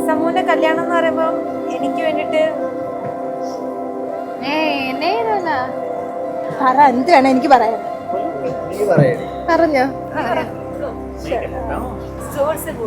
സമൂന്റെ കല്യാണം എന്ന് പറയുമ്പോ എനിക്ക് വേണ്ടിട്ട് പറ, എന്ത് വേണം എനിക്ക് പറയാൻ? പറഞ്ഞോ.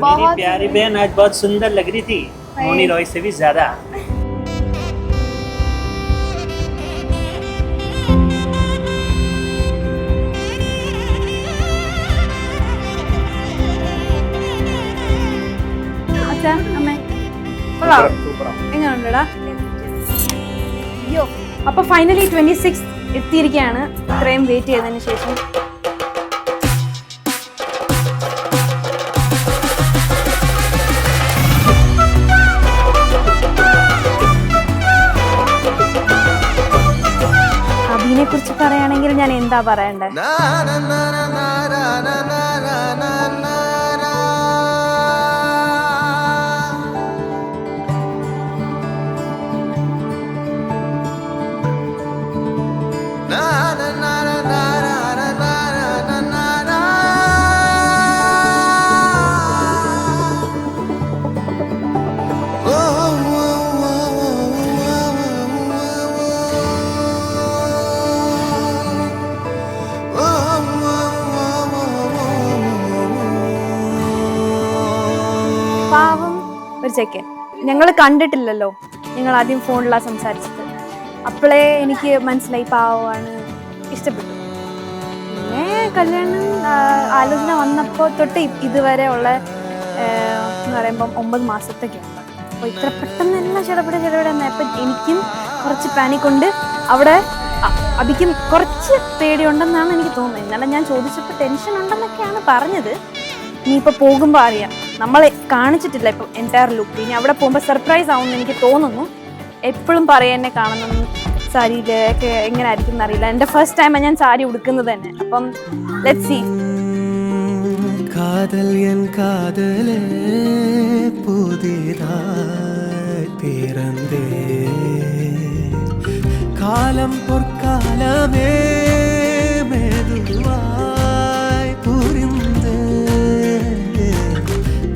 मेरी प्यारी बहन आज बहुत सुंदर लग रही थी, मोनी रॉय से भी ज्यादा। അച്ഛാ, അമ്മേ, എങ്ങനെയുണ്ടടാ? അയ്യോ, അപ്പൊ ഫൈനലി 26 എത്തിയിരിക്കുകയാണ്, ഇത്രയും വെയിറ്റ് ചെയ്തതിന് ശേഷം. അബീനെ കുറിച്ച് പറയുകയാണെങ്കിൽ ഞാൻ എന്താ പറയണ്ടേ? പാവം ഒരു ചെക്കൻ. ഞങ്ങൾ കണ്ടിട്ടില്ലല്ലോ, ഞങ്ങൾ ആദ്യം ഫോണിലാണ് സംസാരിച്ചത്. അപ്പോഴേ എനിക്ക് മനസ്സിലായി പാവമാണ്, ഇഷ്ടപ്പെട്ടു. പിന്നെ കല്യാണം ആലോചന വന്നപ്പോൾ തൊട്ട് ഇതുവരെ ഉള്ള എന്ന് പറയുമ്പം 9 മാസത്തേക്കാണ്. അപ്പോൾ ഇത്ര പെട്ടെന്ന് എല്ലാം ചെടപെടെ അപ്പം എനിക്കും കുറച്ച് പാനിക്കുണ്ട്. അവിടെ അബിക്കും കുറച്ച് പേടിയുണ്ടെന്നാണ് എനിക്ക് തോന്നുന്നത്. ഇന്നലെ ഞാൻ ചോദിച്ചപ്പോൾ ടെൻഷൻ ഉണ്ടെന്നൊക്കെയാണ് പറഞ്ഞത്. ഇനിയിപ്പോൾ പോകുമ്പോൾ അറിയാം. നമ്മളെ കാണിച്ചിട്ടില്ല ഇപ്പം എൻറ്റയർ ലുക്ക്. ഇനി അവിടെ പോകുമ്പോൾ സർപ്രൈസ് ആവുമെന്ന് എനിക്ക് തോന്നുന്നു. എപ്പോഴും പറയാൻ എന്നെ കാണുന്നു സാരിയിലൊക്കെ എങ്ങനെ ആയിരിക്കും എന്നറിയില്ല. എൻ്റെ ഫസ്റ്റ് ടൈമാണ് ഞാൻ സാരി ഉടുക്കുന്നത് തന്നെ. അപ്പം ലെറ്റ്സ് സീ. കാതൽ എൻ കാതലേ പുതിയതായി പിറന്നേ കാലം പൊற்காலமே மெதுவாய் புரிந்து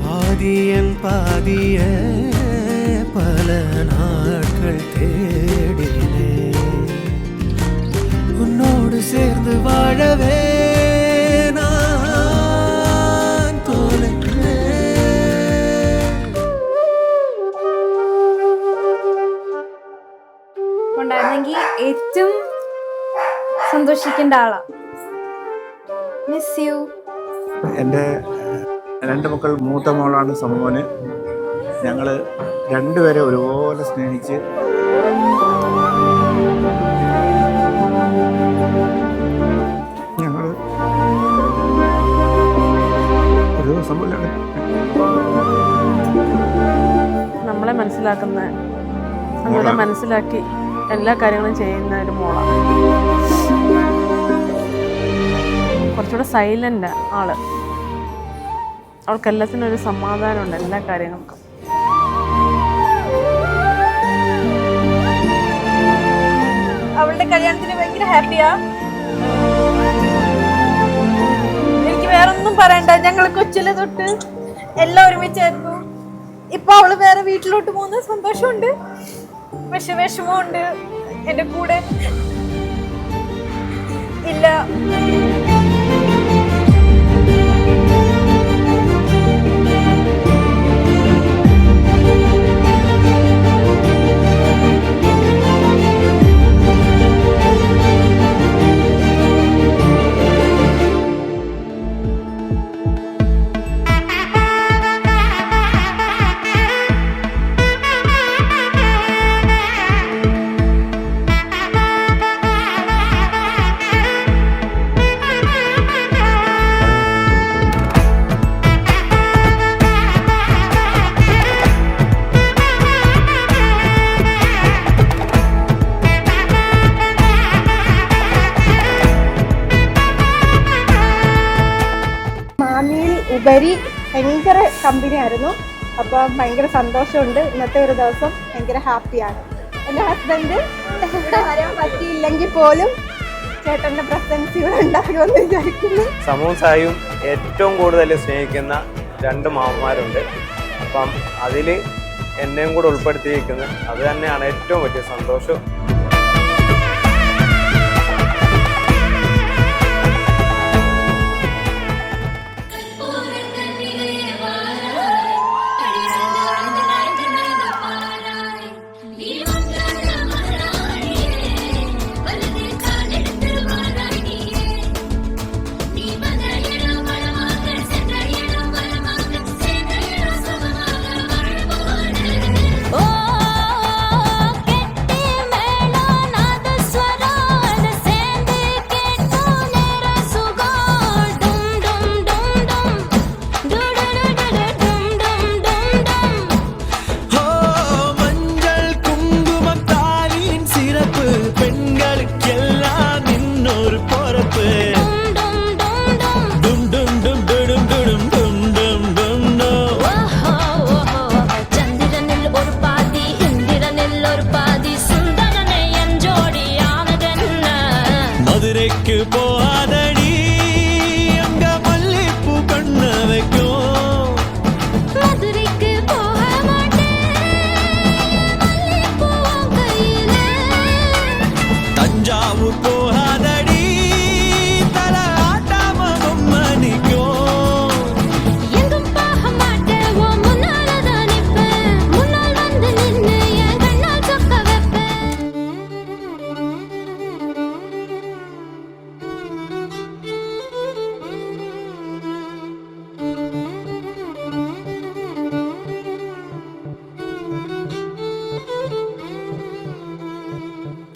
பாதியன் பாதிய பல நாட்கள் தேடினே உன்னோடு சேர்ந்து வாழவே ഉണ്ടായിരുന്നെങ്കിൽ ഏറ്റവും സന്തോഷിക്കേണ്ട ആളാ. Miss you. എൻ്റെ 2 മക്കൾ, മൂത്ത മോളാണ് സമൂഹന്. ഞങ്ങൾ രണ്ടുപേരെ ഒരുപോലെ സ്നേഹിച്ച് ഞങ്ങൾ ഒരു ദിവസം പോലെയാണ് നമ്മളെ മനസ്സിലാക്കുന്ന, നമ്മളെ മനസ്സിലാക്കി എല്ലാ കാര്യങ്ങളും ചെയ്യുന്ന ഒരു മോളാണ്. കുറച്ചുകൂടെ സൈലൻ്റ് ആള്. അവൾക്ക് എല്ലാത്തിനും ഒരു സമാധാനമുണ്ട്, എല്ലാ കാര്യങ്ങൾക്കും. അവളുടെ കല്യാണത്തിന് ഭയങ്കര ഹാപ്പിയാ. എനിക്ക് വേറൊന്നും പറയണ്ട. ഞങ്ങൾ കൊച്ചിലെ തൊട്ട് എല്ലാം ഒരുമിച്ചായിരുന്നു. ഇപ്പൊ അവള് വേറെ വീട്ടിലോട്ട് പോകുന്ന സന്തോഷമുണ്ട്, പക്ഷെ വിഷമമുണ്ട്. എന്റെ കൂടെ ഇല്ല. ഉപരി ഭയങ്കര കമ്പനി ആയിരുന്നു. അപ്പം ഭയങ്കര സന്തോഷമുണ്ട്. ഇന്നത്തെ ഒരു ദിവസം ഭയങ്കര ഹാപ്പിയാണ്. എൻ്റെ ഹസ്ബൻഡ് ഇവിടെ വരാൻ പറ്റിയില്ലെങ്കിൽ പോലും ചേട്ടൻ്റെ പ്രസൻസ് ഇവിടെ ഉണ്ടാകുമെന്ന് വിചാരിക്കുന്നു. സമൂഹ സായും ഏറ്റവും കൂടുതൽ സ്നേഹിക്കുന്ന 2 മാമന്മാരുണ്ട്. അപ്പം അതിൽ എന്നെയും കൂടെ ഉൾപ്പെടുത്തിയിരിക്കുന്നത്. അത് തന്നെയാണ് ഏറ്റവും വലിയ സന്തോഷം.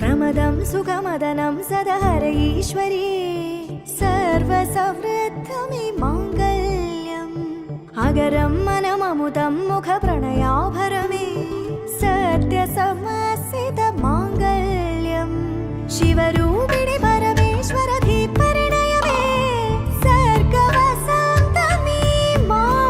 प्रमदं सुगमदनं सदहर ईश्वरी सर्वसमृद्धमे माङ्गल्यम् अगरं मनममुदं मुखप्रणयाभरमे सत्यसमसित माङ्गल्यम् शिवरूपिणि परमेश्वर धीपरिणयमे सर्गवसन्तमे माङ्गल्यम्.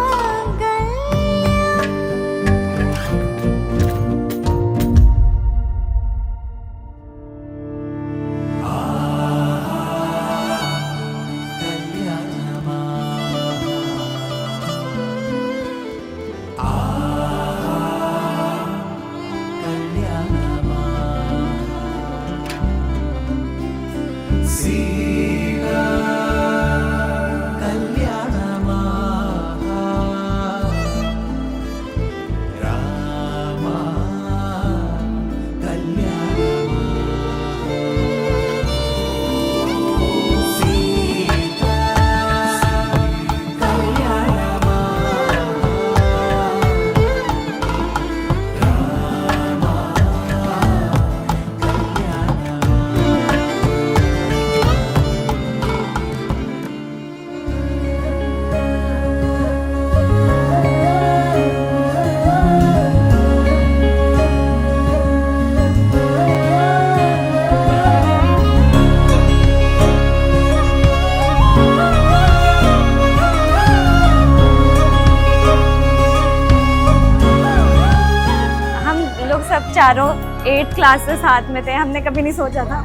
चारों 8 क्लासेस साथ में थे. हमने कभी नहीं सोचा था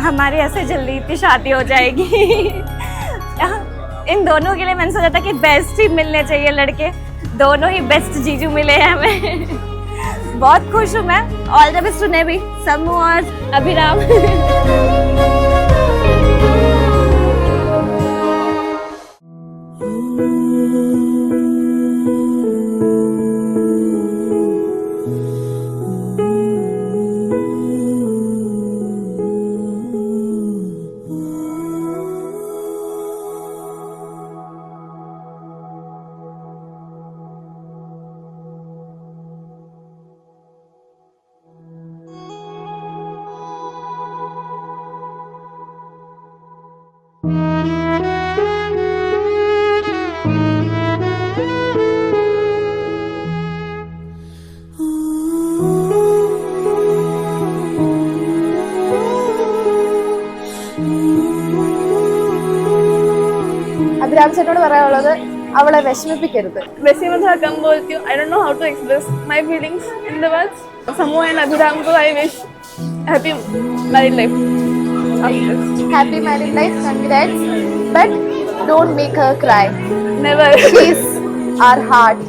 हमारी ऐसे जल्दी इतनी शादी हो जाएगी. इन दोनों के लिए मैंने सोचा था कि बेस्ट ही मिलने चाहिए लड़के. दोनों ही बेस्ट जीजू मिले हैं हमें. बहुत खुश हूँ मैं. ऑल द बेस्ट उन्हें भी, समू और अभिराम. അഭിരാം ചേട്ടനോട് പറയാനുള്ളത് അവളെ വിഷമിപ്പിക്കരുത്. I don't know how to express my feelings in the words. Samu and Abhiram ko I wish happy married life. Happy married life, congrats. But don't make her cry. Never. She's our heart.